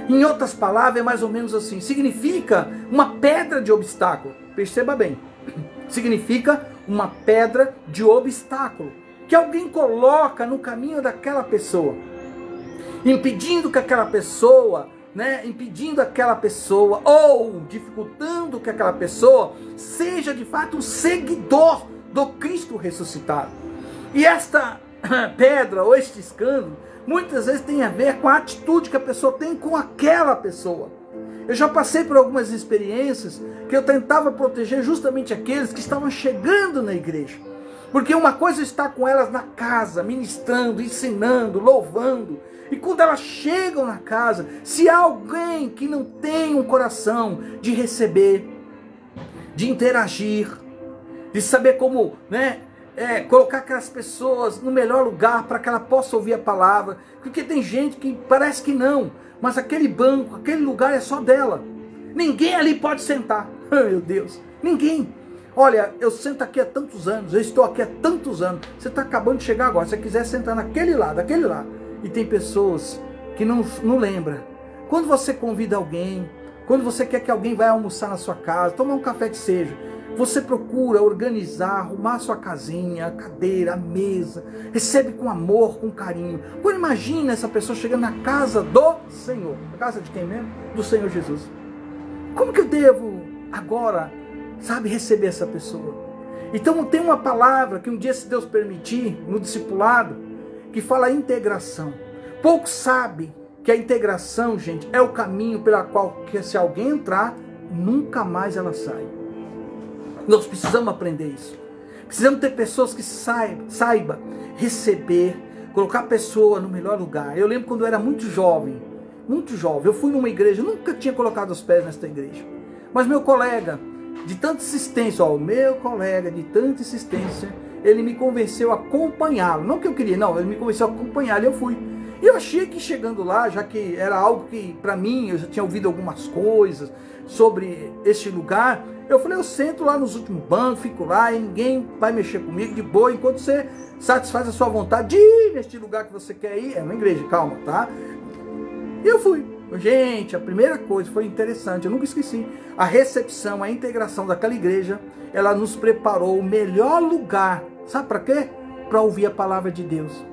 Speaker 1: em outras palavras, é mais ou menos assim, significa uma pedra de obstáculo. Perceba bem, significa uma pedra de obstáculo, que alguém coloca no caminho daquela pessoa, impedindo que aquela pessoa, ou dificultando que aquela pessoa seja de fato um seguidor do Cristo ressuscitado. E esta pedra ou este escândalo, muitas vezes tem a ver com a atitude que a pessoa tem com aquela pessoa. Eu já passei por algumas experiências que eu tentava proteger justamente aqueles que estavam chegando na igreja. Porque uma coisa é estar com elas na casa, ministrando, ensinando, louvando. E quando elas chegam na casa, se há alguém que não tem um coração de receber, de interagir, de saber como, colocar aquelas pessoas no melhor lugar para que ela possa ouvir a palavra. Porque tem gente que parece que não, mas aquele banco, aquele lugar é só dela. Ninguém ali pode sentar. Meu Deus, ninguém. Olha, eu sento aqui há tantos anos, eu estou aqui há tantos anos, você está acabando de chegar agora, se você quiser sentar naquele lado, daquele lado. E tem pessoas que não lembram. Quando você convida alguém, quando você quer que alguém vá almoçar na sua casa, tomar um café que seja, você procura organizar, arrumar a sua casinha, a cadeira, a mesa, recebe com amor, com carinho. Agora imagina essa pessoa chegando na casa do Senhor. A casa de quem mesmo? Do Senhor Jesus. Como que eu devo agora, receber essa pessoa? Então tem uma palavra que um dia, se Deus permitir, no discipulado, que fala integração. Poucos sabem que a integração, gente, é o caminho pela qual, que se alguém entrar, nunca mais ela sai. Nós precisamos aprender isso. Precisamos ter pessoas que saibam receber, colocar a pessoa no melhor lugar. Eu lembro quando eu era muito jovem, eu fui numa igreja, nunca tinha colocado os pés nesta igreja. Mas meu colega, de tanta insistência, ele me convenceu a acompanhá-lo. Não que eu queria, não, ele me convenceu a acompanhá-lo e eu fui. E eu achei que chegando lá, já que era algo que para mim, eu já tinha ouvido algumas coisas sobre este lugar, eu falei, eu sento lá nos últimos bancos, fico lá e ninguém vai mexer comigo de boa, enquanto você satisfaz a sua vontade de ir neste lugar que você quer ir. É uma igreja, calma, tá? E eu fui. Gente, a primeira coisa foi interessante, eu nunca esqueci. A recepção, a integração daquela igreja, ela nos preparou o melhor lugar. Sabe para quê? Para ouvir a palavra de Deus.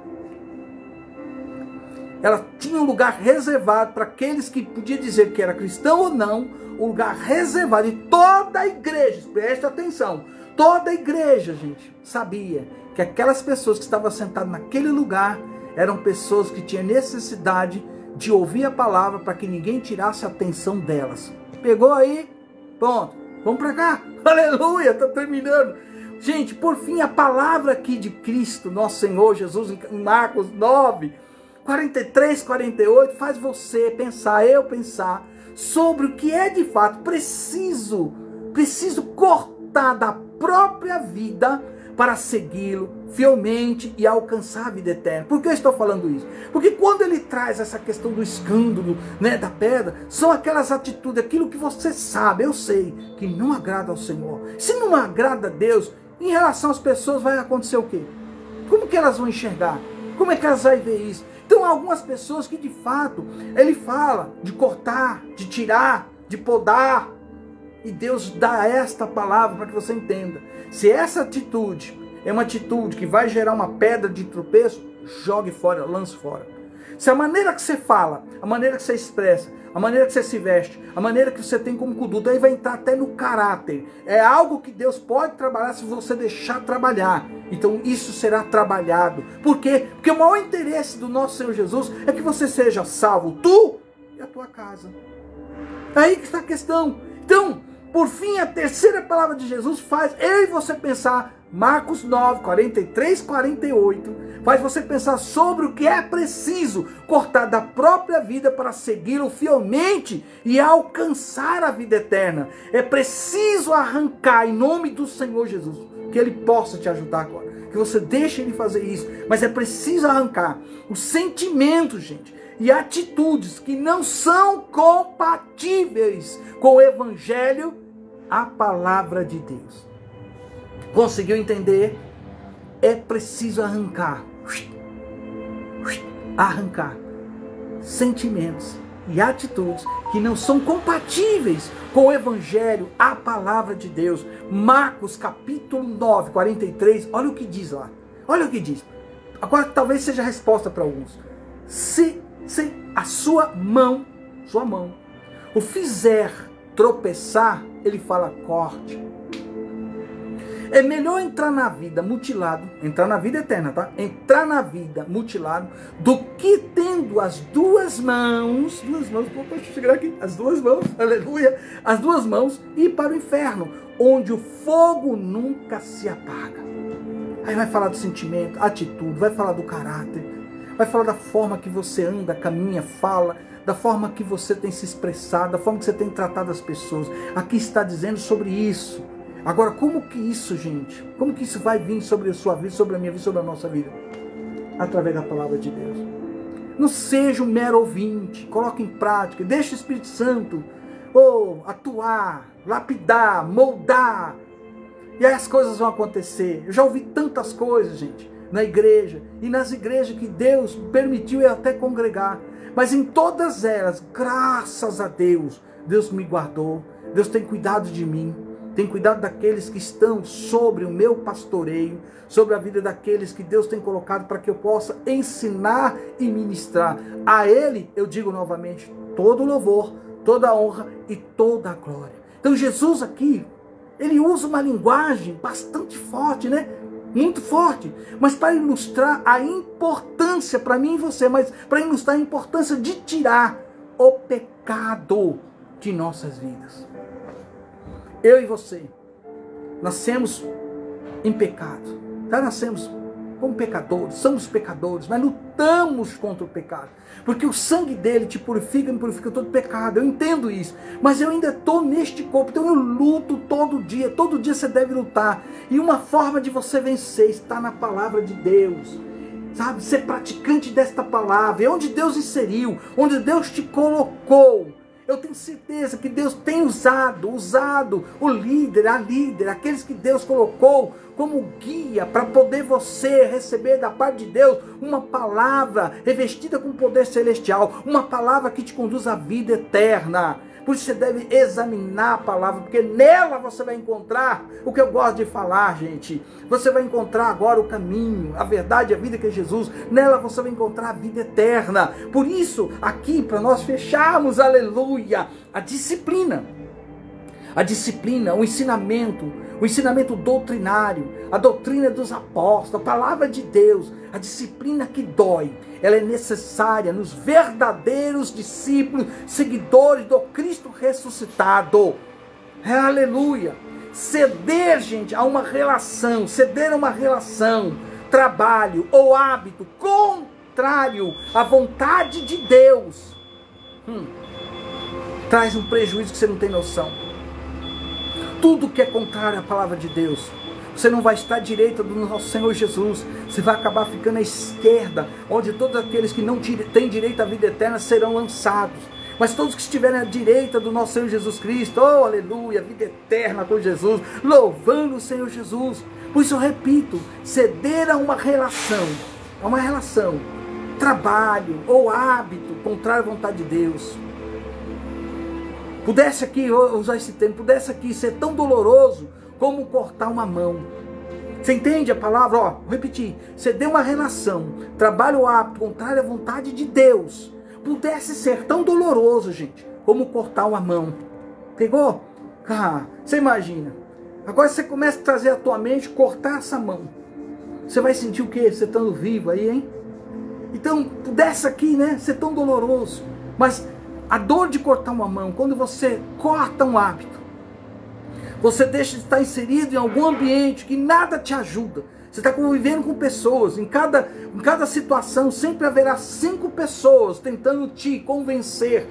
Speaker 1: Ela tinha um lugar reservado para aqueles que podiam dizer que era cristão ou não, um lugar reservado. E toda a igreja, preste atenção, toda a igreja, gente, sabia que aquelas pessoas que estavam sentadas naquele lugar eram pessoas que tinham necessidade de ouvir a palavra para que ninguém tirasse a atenção delas. Pegou aí? Pronto. Vamos para cá. Aleluia, está terminando. Gente, por fim, a palavra aqui de Cristo, nosso Senhor Jesus, em Marcos 9, 43, 48, faz você pensar, eu pensar, sobre o que é de fato preciso cortar da própria vida para segui-lo fielmente e alcançar a vida eterna. Por que eu estou falando isso? Porque quando ele traz essa questão do escândalo, da pedra, são aquelas atitudes, aquilo que você sabe, eu sei, que não agrada ao Senhor. Se não agrada a Deus, em relação às pessoas vai acontecer o quê? Como que elas vão enxergar? Como é que elas vão ver isso? Então há algumas pessoas que de fato, ele fala de cortar, de tirar, de podar. E Deus dá esta palavra para que você entenda. Se essa atitude é uma atitude que vai gerar uma pedra de tropeço, jogue fora, lance fora. Se a maneira que você fala, a maneira que você expressa, a maneira que você se veste, a maneira que você tem como conduta, aí vai entrar até no caráter. É algo que Deus pode trabalhar se você deixar trabalhar. Então isso será trabalhado. Por quê? Porque o maior interesse do nosso Senhor Jesus é que você seja salvo, tu e a tua casa. É aí que está a questão. Então, por fim, a terceira palavra de Jesus faz eu e você pensar, Marcos 9, 43, 48, faz você pensar sobre o que é preciso cortar da própria vida para segui-lo fielmente e alcançar a vida eterna. É preciso arrancar em nome do Senhor Jesus, que Ele possa te ajudar agora, que você deixe Ele fazer isso, mas é preciso arrancar os sentimentos, gente, e atitudes que não são compatíveis com o Evangelho, a palavra de Deus. Conseguiu entender? É preciso arrancar sentimentos e atitudes que não são compatíveis com o Evangelho, a palavra de Deus. Marcos capítulo 9, 43, olha o que diz lá. Olha o que diz. Agora talvez seja a resposta para alguns. Se a sua mão o fizer tropeçar, ele fala corte. É melhor entrar na vida mutilado, entrar na vida eterna, tá? Entrar na vida mutilado, do que tendo as duas mãos, deixa eu chegar aqui, as duas mãos, aleluia, as duas mãos, ir para o inferno, onde o fogo nunca se apaga. Aí vai falar do sentimento, atitude, vai falar do caráter, vai falar da forma que você anda, caminha, fala, da forma que você tem se expressado, da forma que você tem tratado as pessoas. Aqui está dizendo sobre isso. Agora, como que isso, gente? Como que isso vai vir sobre a sua vida, sobre a minha vida, sobre a nossa vida? Através da palavra de Deus. Não seja um mero ouvinte, coloque em prática, deixe o Espírito Santo atuar, lapidar, moldar. E aí as coisas vão acontecer. Eu já ouvi tantas coisas, gente, na igreja, e nas igrejas que Deus permitiu eu até congregar. Mas em todas elas, graças a Deus, Deus me guardou, Deus tem cuidado de mim. Tem cuidado daqueles que estão sobre o meu pastoreio, sobre a vida daqueles que Deus tem colocado para que eu possa ensinar e ministrar. A Ele, eu digo novamente, todo louvor, toda honra e toda glória. Então Jesus aqui, Ele usa uma linguagem bastante forte, né? Muito forte, mas para ilustrar a importância para mim e você, mas para ilustrar a importância de tirar o pecado de nossas vidas. Eu e você nascemos em pecado, nascemos como pecadores, somos pecadores, mas lutamos contra o pecado, porque o sangue dele te purifica, me purifica todo pecado. Eu entendo isso, mas eu ainda estou neste corpo, então eu luto todo dia você deve lutar, e uma forma de você vencer está na palavra de Deus, sabe, ser praticante desta palavra, é onde Deus inseriu, onde Deus te colocou. Eu tenho certeza que Deus tem usado o líder, a líder, aqueles que Deus colocou como guia para poder você receber da parte de Deus uma palavra revestida com poder celestial, uma palavra que te conduz à vida eterna. Por isso você deve examinar a palavra, porque nela você vai encontrar o que eu gosto de falar, gente. Você vai encontrar agora o caminho, a verdade, a vida que é Jesus. Nela você vai encontrar a vida eterna. Por isso, aqui, para nós fecharmos, aleluia, a disciplina, o ensinamento doutrinário, a doutrina dos apóstolos, a palavra de Deus, a disciplina que dói, ela é necessária nos verdadeiros discípulos, seguidores do Cristo ressuscitado. Aleluia! Ceder, gente, a uma relação, trabalho ou hábito contrário à vontade de Deus, traz um prejuízo que você não tem noção. Tudo que é contrário à palavra de Deus, você não vai estar à direita do nosso Senhor Jesus, você vai acabar ficando à esquerda, onde todos aqueles que não têm direito à vida eterna serão lançados. Mas todos que estiverem à direita do nosso Senhor Jesus Cristo, oh aleluia, vida eterna com Jesus, louvando o Senhor Jesus. Por isso eu repito, ceder a uma relação trabalho ou hábito contrário à vontade de Deus, pudesse aqui, usar esse termo, pudesse aqui ser tão doloroso como cortar uma mão. Você entende a palavra? Ó, vou repetir. Você deu uma relação, trabalho ou hábito contrário à vontade de Deus, pudesse ser tão doloroso, gente, como cortar uma mão. Pegou? Ah, você imagina. Agora você começa a trazer à tua mente, cortar essa mão. Você vai sentir o quê? Você estando vivo aí, hein? Então, pudesse aqui, né, ser tão doloroso. Mas a dor de cortar uma mão, quando você corta um hábito, você deixa de estar inserido em algum ambiente que nada te ajuda. Você está convivendo com pessoas, em cada situação sempre haverá 5 pessoas tentando te convencer,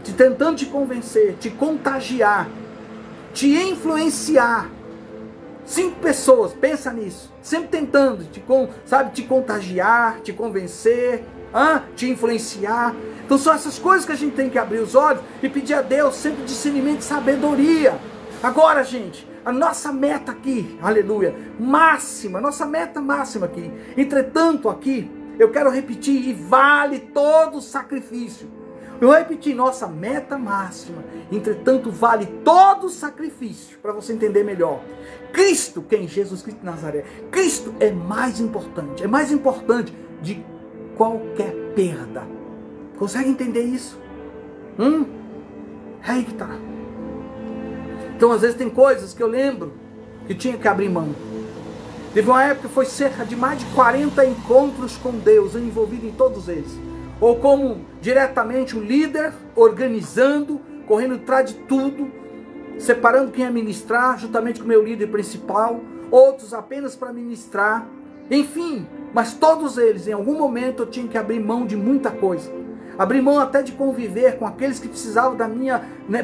Speaker 1: te contagiar, te influenciar. 5 pessoas, pensa nisso, sempre tentando te contagiar, te convencer, te influenciar. Então são essas coisas que a gente tem que abrir os olhos e pedir a Deus sempre discernimento e sabedoria. Agora, gente, a nossa meta aqui, aleluia, máxima, nossa meta máxima aqui. Entretanto, aqui, eu quero repetir, e vale todo o sacrifício. Eu vou repetir, nossa meta máxima, entretanto, vale todo o sacrifício, para você entender melhor. Cristo, quem? Jesus Cristo de Nazaré. Cristo é mais importante de qualquer perda. Consegue entender isso? É aí que tá. Então, às vezes tem coisas que eu lembro que tinha que abrir mão. Teve uma época que foi cerca de mais de 40 encontros com Deus, eu envolvido em todos eles. Ou como diretamente o líder, organizando, correndo atrás de tudo, separando quem ia ministrar, juntamente com o meu líder principal, outros apenas para ministrar, enfim, mas todos eles, em algum momento eu tinha que abrir mão de muita coisa. Abrir mão até de conviver com aqueles que precisavam da minha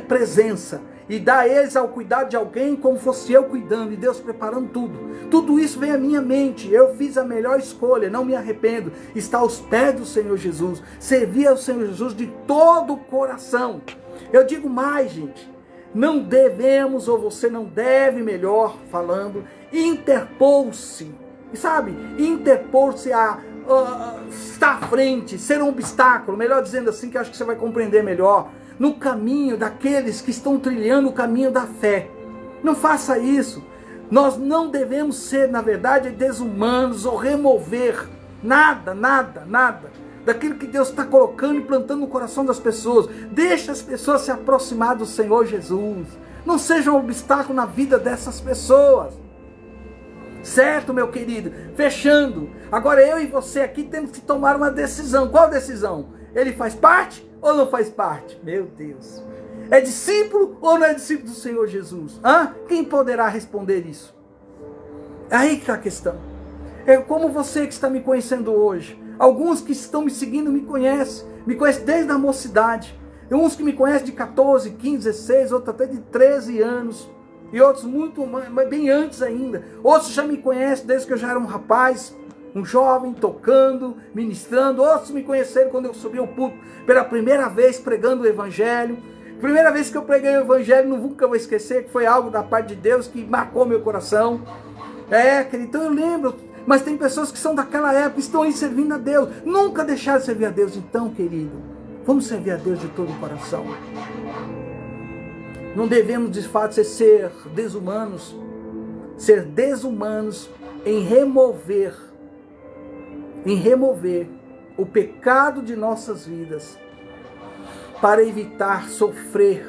Speaker 1: presença, e dar eles ao cuidado de alguém como fosse eu cuidando, e Deus preparando tudo. Tudo isso veio à minha mente, eu fiz a melhor escolha, não me arrependo, está aos pés do Senhor Jesus, servir ao Senhor Jesus de todo o coração. Eu digo mais, gente, não devemos, ou você não deve, melhor falando, interpor-se, sabe, interpor-se estar à frente, ser um obstáculo, melhor dizendo assim, que acho que você vai compreender melhor, no caminho daqueles que estão trilhando o caminho da fé. Não faça isso. Nós não devemos ser, na verdade, desumanos ou remover nada daquilo que Deus está colocando e plantando no coração das pessoas. Deixa as pessoas se aproximar do Senhor Jesus. Não seja um obstáculo na vida dessas pessoas. Certo, meu querido? Fechando. Agora eu e você aqui temos que tomar uma decisão. Qual decisão? Ele faz parte ou não faz parte? Meu Deus. É discípulo ou não é discípulo do Senhor Jesus? Quem poderá responder isso? É aí que está a questão. É como você que está me conhecendo hoje. Alguns que estão me seguindo me conhecem desde a mocidade. Tem uns que me conhecem de 14, 15, 16, outros até de 13 anos. E outros muito bem antes ainda. Outros já me conhecem desde que eu já era um rapaz, um jovem, tocando, ministrando. Outros me conheceram quando eu subi ao púlpito pela primeira vez pregando o Evangelho. Primeira vez que eu preguei o Evangelho, nunca vou esquecer, que foi algo da parte de Deus que marcou meu coração. Então eu lembro, mas tem pessoas que são daquela época, estão aí servindo a Deus, nunca deixaram de servir a Deus. Então, querido, vamos servir a Deus de todo o coração. Não devemos, de fato, ser desumanos em remover o pecado de nossas vidas, para evitar sofrer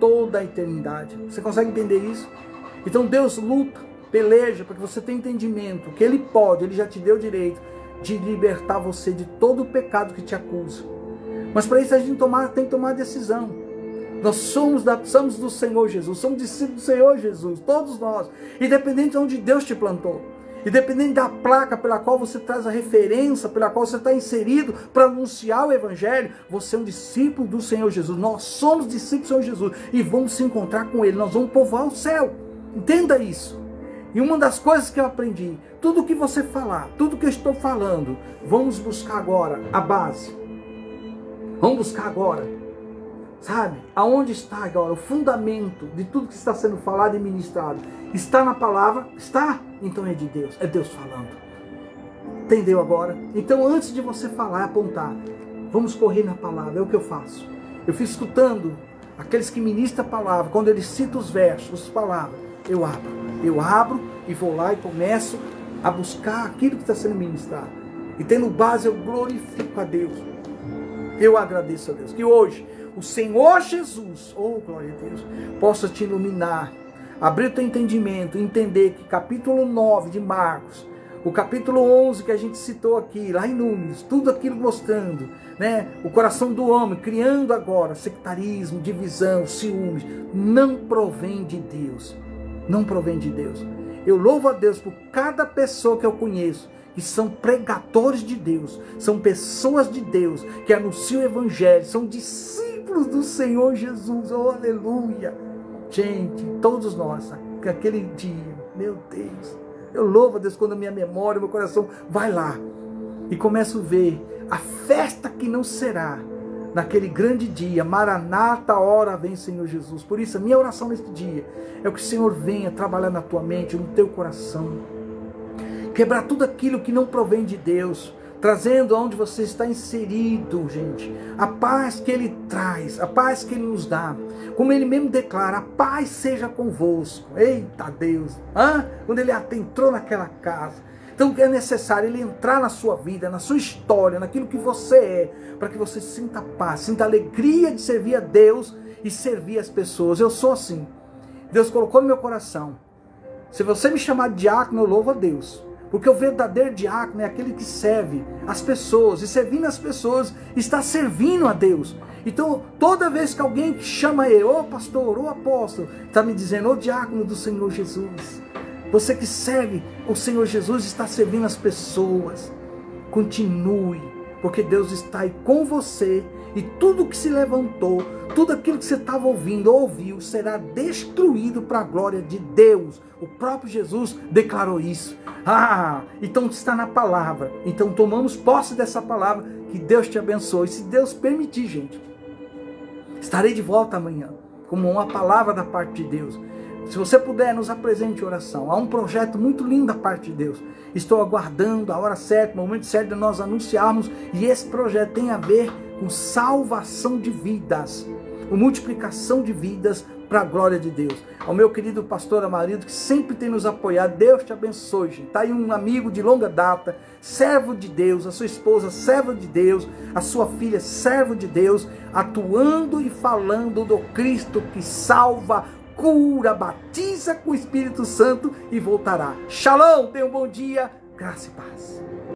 Speaker 1: toda a eternidade. Você consegue entender isso? Então Deus luta, peleja, para que você tenha entendimento, que Ele pode, Ele já te deu o direito de libertar você de todo o pecado que te acusa. Mas para isso a gente tem que tomar decisão. Nós somos do Senhor Jesus, somos discípulos do Senhor Jesus, todos nós, independente de onde Deus te plantou. Independente da placa pela qual você traz a referência, pela qual você está inserido para anunciar o Evangelho, você é um discípulo do Senhor Jesus. Nós somos discípulos do Senhor Jesus e vamos se encontrar com Ele. Nós vamos povoar o céu. Entenda isso. E uma das coisas que eu aprendi, tudo que você falar, tudo que eu estou falando, vamos buscar agora a base. Vamos buscar agora, sabe? Aonde está agora o fundamento de tudo que está sendo falado e ministrado? Está na palavra? Está? Então é de Deus, é Deus falando. Entendeu agora? Então, antes de você falar e apontar, vamos correr na palavra. É o que eu faço. Eu fico escutando aqueles que ministram a palavra. Quando eles citam os versos, as palavras, eu abro e vou lá e começo a buscar aquilo que está sendo ministrado. E tendo base, eu glorifico a Deus. Eu agradeço a Deus. Que hoje o Senhor Jesus, oh glória a Deus, possa te iluminar, abrir o teu entendimento, entender que capítulo 9 de Marcos, o capítulo 11 que a gente citou aqui, lá em Números, tudo aquilo mostrando, né, o coração do homem, criando agora sectarismo, divisão, ciúmes, não provém de Deus. Não provém de Deus. Eu louvo a Deus por cada pessoa que eu conheço, que são pregadores de Deus, são pessoas de Deus, que anunciam o Evangelho, são discípulos do Senhor Jesus, oh aleluia. Gente, todos nós, aquele dia, meu Deus, eu louvo a Deus quando a minha memória, meu coração vai lá e começo a ver a festa que não será naquele grande dia. Maranata, hora vem Senhor Jesus. Por isso a minha oração neste dia é que o Senhor venha trabalhar na tua mente, no teu coração, quebrar tudo aquilo que não provém de Deus, trazendo aonde você está inserido, gente, a paz que Ele traz, a paz que Ele nos dá, como Ele mesmo declara, a paz seja convosco. Eita Deus, quando Ele entrou naquela casa, então é necessário Ele entrar na sua vida, na sua história, naquilo que você é, para que você sinta paz, sinta alegria de servir a Deus e servir as pessoas. Eu sou assim, Deus colocou no meu coração. Se você me chamar de diácono, eu louvo a Deus. Porque o verdadeiro diácono é aquele que serve as pessoas. E servindo as pessoas, está servindo a Deus. Então, toda vez que alguém chama ele, ô pastor, ô apóstolo, está me dizendo, ô diácono do Senhor Jesus. Você que serve o Senhor Jesus, está servindo as pessoas. Continue, porque Deus está aí com você. E tudo que se levantou, tudo aquilo que você estava ouvindo ou ouviu, será destruído para a glória de Deus. O próprio Jesus declarou isso. Então está na palavra. Então tomamos posse dessa palavra. Que Deus te abençoe. Se Deus permitir, gente, estarei de volta amanhã, como uma palavra da parte de Deus. Se você puder, nos apresente oração. Há um projeto muito lindo da parte de Deus. Estou aguardando a hora certa, o momento certo de nós anunciarmos. E esse projeto tem a ver com salvação de vidas, com multiplicação de vidas para a glória de Deus. Ao meu querido pastor Amarildo, que sempre tem nos apoiado, Deus te abençoe, gente. Está aí um amigo de longa data, servo de Deus, a sua esposa, servo de Deus, a sua filha, servo de Deus, atuando e falando do Cristo que salva, cura, batiza com o Espírito Santo e voltará. Shalom, tenha um bom dia, graça e paz.